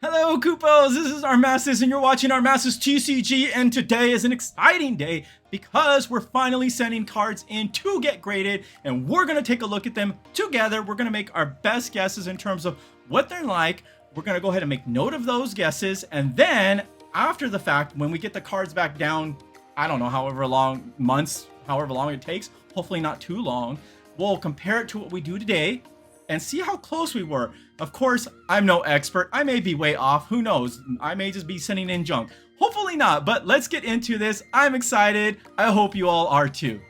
Hello, Koopos! This is Armasis, and you're watching Armasis TCG, and today is an exciting day because we're finally sending cards in to get graded, and we're going to take a look at them together. We're going to make our best guesses in terms of what they're like. We're going to go ahead and make note of those guesses, and then after the fact, when we get the cards back down, I don't know, however long, months, however long it takes, hopefully not too long, we'll compare it to what we do today and see how close we were. Of course, I'm no expert. I may be way off. Who knows? I may just be sending in junk. Hopefully not, but let's get into this. I'm excited. I hope you all are too.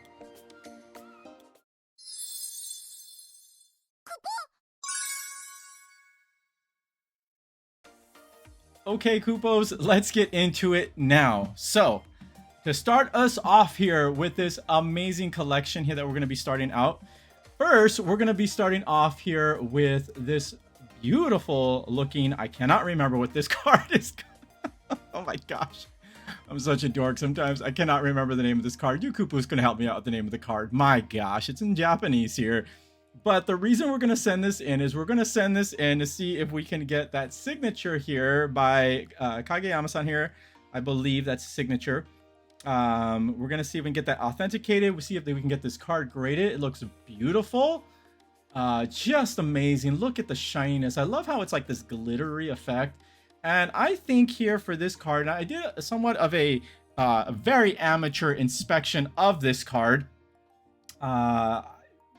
Okay, Koopos, let's get into it now. So, to start us off here with this amazing collection here that we're going to be starting out, first, we're going to be starting off here with this beautiful looking, I cannot remember what this card is. Oh my gosh. I'm such a dork sometimes. I cannot remember the name of this card. You Koopa's going to help me out with the name of the card. My gosh, it's in Japanese here. But the reason we're going to send this in is we're going to send this in to see if we can get that signature here by Kageyama-san here. I believe that's signature. We're gonna see if we can get that authenticated. We see if we can get this card graded. It looks beautiful, just amazing. Look at the shininess. I love how it's like this glittery effect. And I think here for this card, and I did somewhat of a very amateur inspection of this card, kind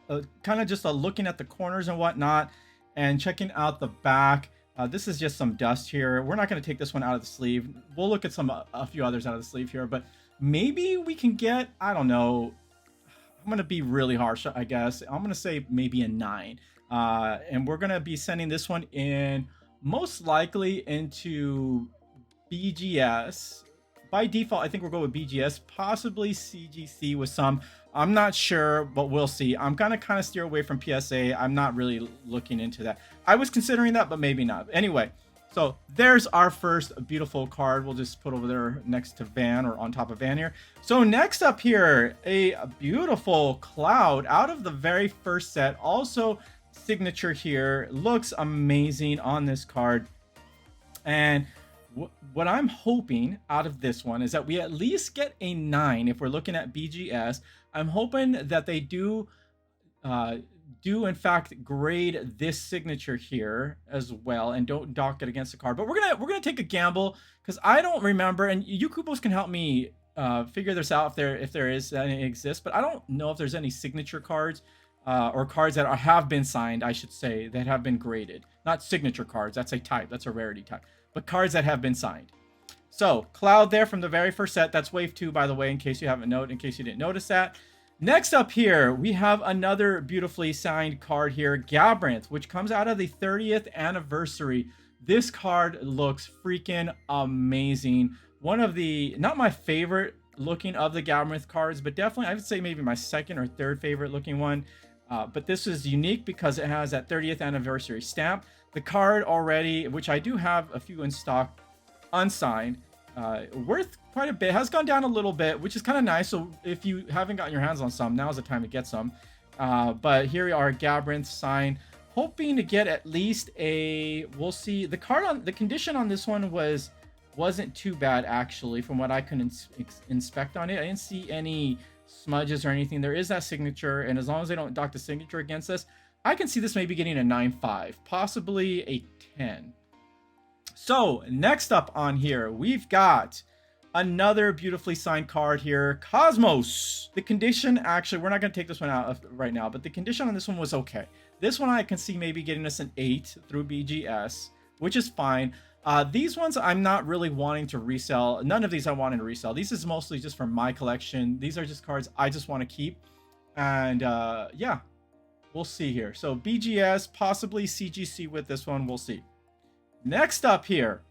of just looking at the corners and whatnot and checking out the back. This is just some dust here. We're not going to take this one out of the sleeve. We'll look at a few others out of the sleeve here, but maybe we can get, I don't know, I'm going to be really harsh, I guess. I'm going to say maybe a 9. And we're going to be sending this one in most likely into BGS. By default, I think we'll go with BGS, possibly CGC with some. I'm not sure, but we'll see. I'm going to kind of steer away from PSA. I'm not really looking into that. I was considering that, but maybe not. Anyway, so there's our first beautiful card. We'll just put over there next to Van, or on top of Van here. So next up here, a beautiful Cloud out of the very first set. Also signature here. Looks amazing on this card. And what I'm hoping out of this one is that we at least get a 9 if we're looking at BGS. I'm hoping that they do in fact grade this signature here as well and don't dock it against the card. But we're gonna take a gamble because I don't remember, and you Koopos can help me figure this out if there is any exists. But I don't know if there's any signature cards or cards that have been signed, I should say, that have been graded. Not signature cards. That's a type. That's a rarity type. But cards that have been signed. So Cloud there from the very first set. That's wave 2, by the way, in case you didn't notice that. Next up here, we have another beautifully signed card here, Gabrant, which comes out of the 30th anniversary. This card looks freaking amazing. One of the, not my favorite looking of the Gabrant cards, but definitely I would say maybe my second or third favorite looking one. But this is unique because it has that 30th anniversary stamp. The card already, which I do have a few in stock, unsigned, worth quite a bit, has gone down a little bit, which is kind of nice. So if you haven't gotten your hands on some, now's the time to get some. But here we are, Gabrant signed, hoping to get at least a, we'll see. The card on the condition on this one wasn't too bad, actually, from what I could inspect on it. I didn't see any smudges or anything. There is that signature, and as long as they don't dock the signature against us, I can see this maybe getting a 9.5, possibly a 10. So next up on here, we've got another beautifully signed card here, Cosmos. The condition, actually, we're not going to take this one out right now, but the condition on this one was okay. This one I can see maybe getting us an 8 through BGS, which is fine. These ones I'm not really wanting to resell. None of these I wanted to resell. These is mostly just for my collection. These are just cards I just want to keep. And yeah, we'll see here. So BGS, possibly CGC with this one. We'll see. Next up here,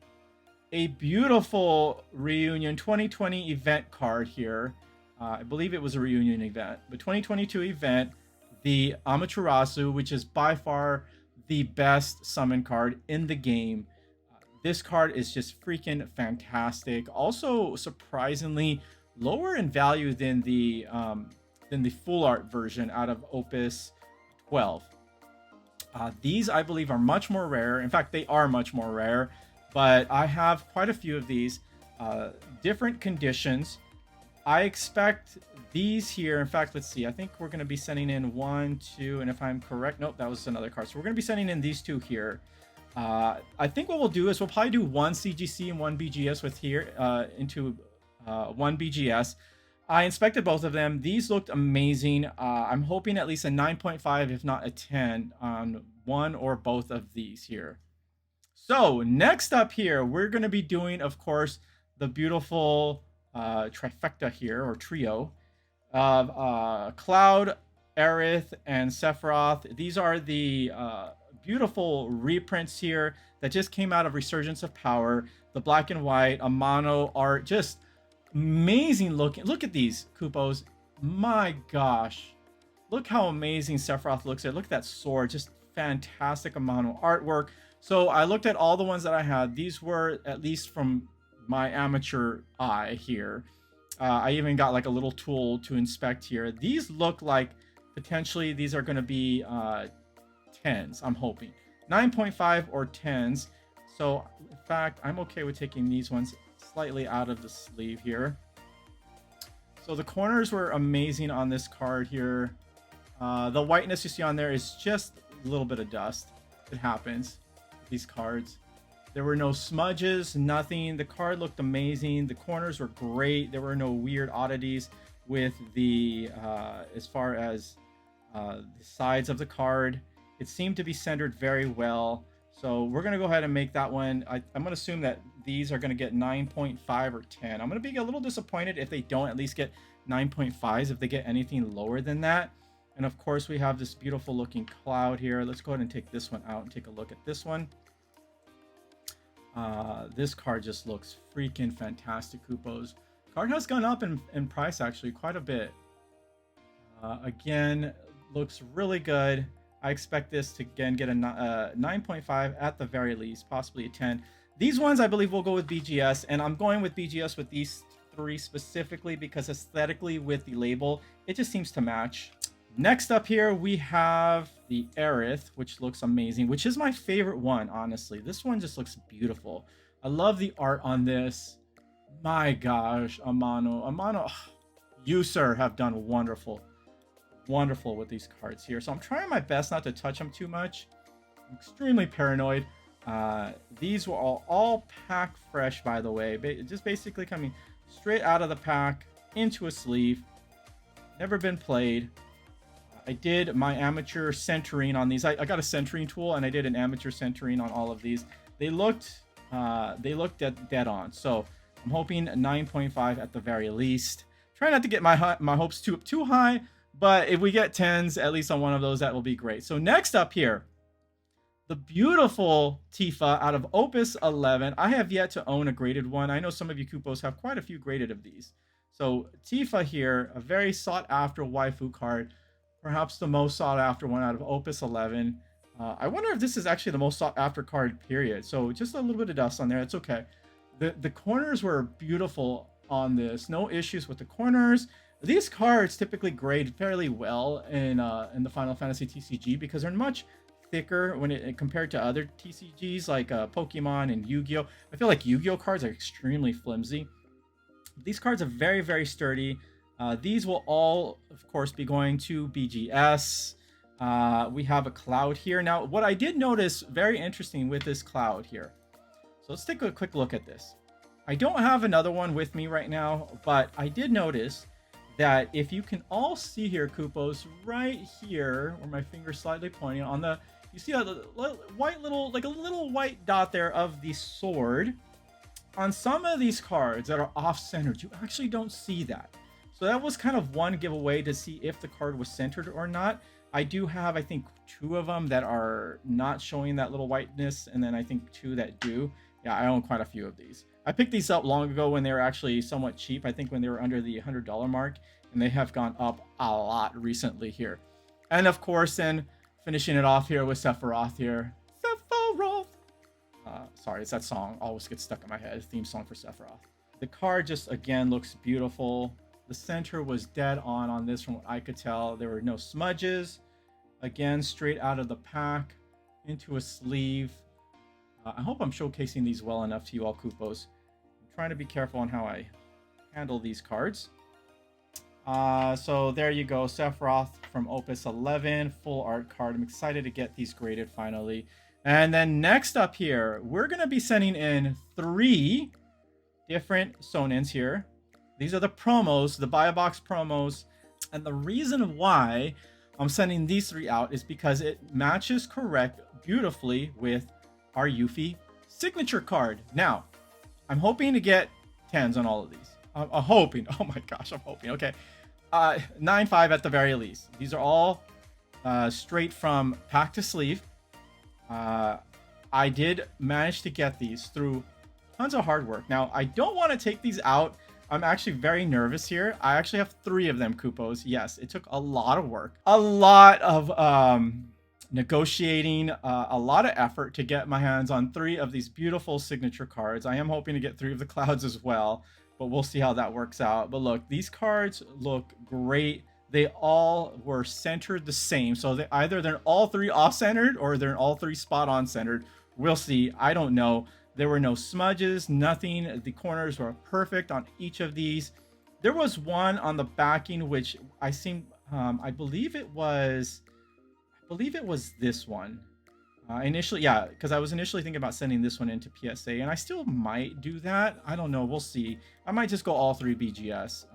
a beautiful reunion 2020 event card here. I believe it was a reunion event, but 2022 event, the Amaterasu, which is by far the best summon card in the game. This card is just freaking fantastic. Also, surprisingly lower in value than the full art version out of Opus 12. These, I believe, are much more rare. In fact, they are much more rare but I have quite a few of these, different conditions. I expect these here. In fact, let's see. I think we're going to be sending in 1, 2, and if I'm correct, nope, that was another card. So we're going to be sending in these 2 here. I think what we'll do is we'll probably do 1 CGC and 1 BGS with here into 1 BGS. I inspected both of them. These looked amazing. I'm hoping at least a 9.5, if not a 10, on one or both of these here. So next up here, we're going to be doing, of course, the beautiful trifecta here, or trio, of Cloud, Aerith, and Sephiroth. These are the beautiful reprints here that just came out of Resurgence of Power. The black and white, a mono art, just amazing looking. Look at these, Kupos. My gosh. Look how amazing Sephiroth looks there. Look at that sword. Just fantastic amount of artwork. So I looked at all the ones that I had. These were, at least from my amateur eye here. I even got like a little tool to inspect here. These look like potentially these are going to be 10s, I'm hoping. 9.5 or 10s. So in fact, I'm okay with taking these ones slightly out of the sleeve here. So the corners were amazing on this card here. The whiteness you see on there is just a little bit of dust. It happens with these cards. There were no smudges, nothing. The card looked amazing. The corners were great. There were no weird oddities with the as far as the sides of the card. It seemed to be centered very well. So we're going to go ahead and make that one. I'm going to assume that these are going to get 9.5 or 10. I'm going to be a little disappointed if they don't at least get 9.5s, if they get anything lower than that. And of course, we have this beautiful looking Cloud here. Let's go ahead and take this one out and take a look at this one. This card just looks freaking fantastic, Kupos. Card has gone up in price actually quite a bit. Again, looks really good. I expect this to again get a 9.5 at the very least, possibly a 10. These ones I believe will go with BGS, and I'm going with BGS with these 3 specifically because aesthetically with the label, it just seems to match. Next up here, we have the Aerith, which looks amazing, which is my favorite one, honestly. This one just looks beautiful. I love the art on this. My gosh, Amano, you, sir, have done wonderful with these cards here. So I'm trying my best not to touch them too much. I'm extremely paranoid. These were all pack fresh, by the way. Just basically coming straight out of the pack into a sleeve. Never been played. I did my amateur centering on these. I got a centering tool and I did an amateur centering on all of these. They looked dead on. So I'm hoping 9.5 at the very least. Try not to get my hopes too high, but if we get 10s at least on one of those, that will be great. So next up here, the beautiful Tifa out of Opus 11. I have yet to own a graded one. I know some of you Kupos have quite a few graded of these. So Tifa here, a very sought after waifu card. Perhaps the most sought after one out of Opus 11. I wonder if this is actually the most sought after card, period. So just a little bit of dust on there. It's okay. The corners were beautiful on this. No issues with the corners. These cards typically grade fairly well in the Final Fantasy TCG because they're much thicker when compared to other TCGs like Pokemon and Yu-Gi-Oh! I feel like Yu-Gi-Oh! Cards are extremely flimsy. These cards are very, very sturdy. These will all, of course, be going to BGS. We have a Cloud here. Now, what I did notice very interesting with this Cloud here. So let's take a quick look at this. I don't have another one with me right now, but I did notice that if you can all see here, Kupos, right here, where my finger's slightly pointing on the, you see a white little, like a little white dot there of the sword. On some of these cards that are off-centered, you actually don't see that. So that was kind of one giveaway to see if the card was centered or not. I do have, I think, 2 of them that are not showing that little whiteness, and then I think 2 that do. Yeah, I own quite a few of these. I picked these up long ago when they were actually somewhat cheap. I think when they were under the $100 mark, and they have gone up a lot recently here. And of course, then finishing it off here with Sephiroth here. Sephiroth! Sorry, it's that song. Always gets stuck in my head. Theme song for Sephiroth. The card just, again, looks beautiful. The center was dead on this from what I could tell. There were no smudges. Again, straight out of the pack into a sleeve. I hope I'm showcasing these well enough to you all, Kupos. I'm trying to be careful on how I handle these cards. So there you go, Sephiroth from Opus 11, full art card. I'm excited to get these graded finally. And then next up here, we're going to be sending in 3 different Sonins here. These are the promos, the buy a box promos. And the reason why I'm sending these 3 out is because it matches correct beautifully with our Yuffie signature card. Now, I'm hoping to get 10s on all of these. I'm hoping. Oh my gosh, I'm hoping. Okay. 9.5 at the very least. These are all straight from pack to sleeve. I did manage to get these through tons of hard work. Now, I don't want to take these out. I'm actually very nervous here. I actually have 3 of them, Kupos. Yes, it took a lot of work. A lot of negotiating, a lot of effort to get my hands on 3 of these beautiful signature cards. I am hoping to get 3 of the clouds as well, but we'll see how that works out. But look, these cards look great. They all were centered the same. So they're all 3 off-centered or they're all 3 spot-on centered. We'll see. I don't know. There were no smudges, nothing. The corners were perfect on each of these. There was one on the backing, which I believe it was this one. Initially, yeah, because I was initially thinking about sending this one into PSA, and I still might do that. I don't know. We'll see. I might just go all 3 BGS.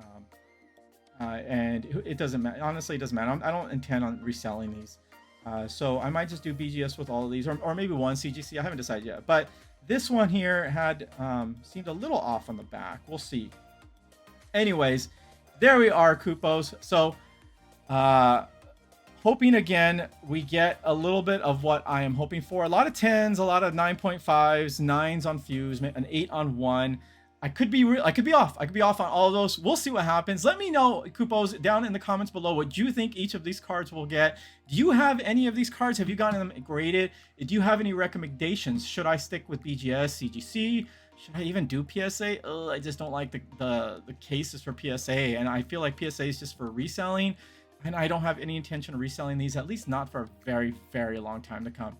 And it doesn't matter. Honestly, it doesn't matter. I don't intend on reselling these. So I might just do BGS with all of these, or maybe one CGC. I haven't decided yet. But this one here had seemed a little off on the back. We'll see. Anyways, there we are, Kupos. So hoping again we get a little bit of what I am hoping for. A lot of 10s, a lot of 9.5s, 9s on Fuse, an 8 on 1. I could be off. I could be off on all of those. We'll see what happens. Let me know, Kupos, down in the comments below what you think each of these cards will get. Do you have any of these cards? Have you gotten them graded? Do you have any recommendations? Should I stick with BGS, CGC? Should I even do PSA? I just don't like the cases for PSA, and I feel like PSA is just for reselling, and I don't have any intention of reselling these, at least not for a very, very long time to come.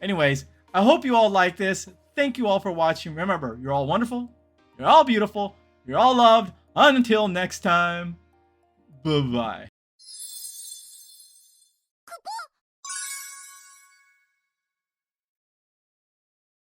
Anyways, I hope you all like this. Thank you all for watching. Remember, you're all wonderful. You're all beautiful. You're all loved. Until next time, bye-bye.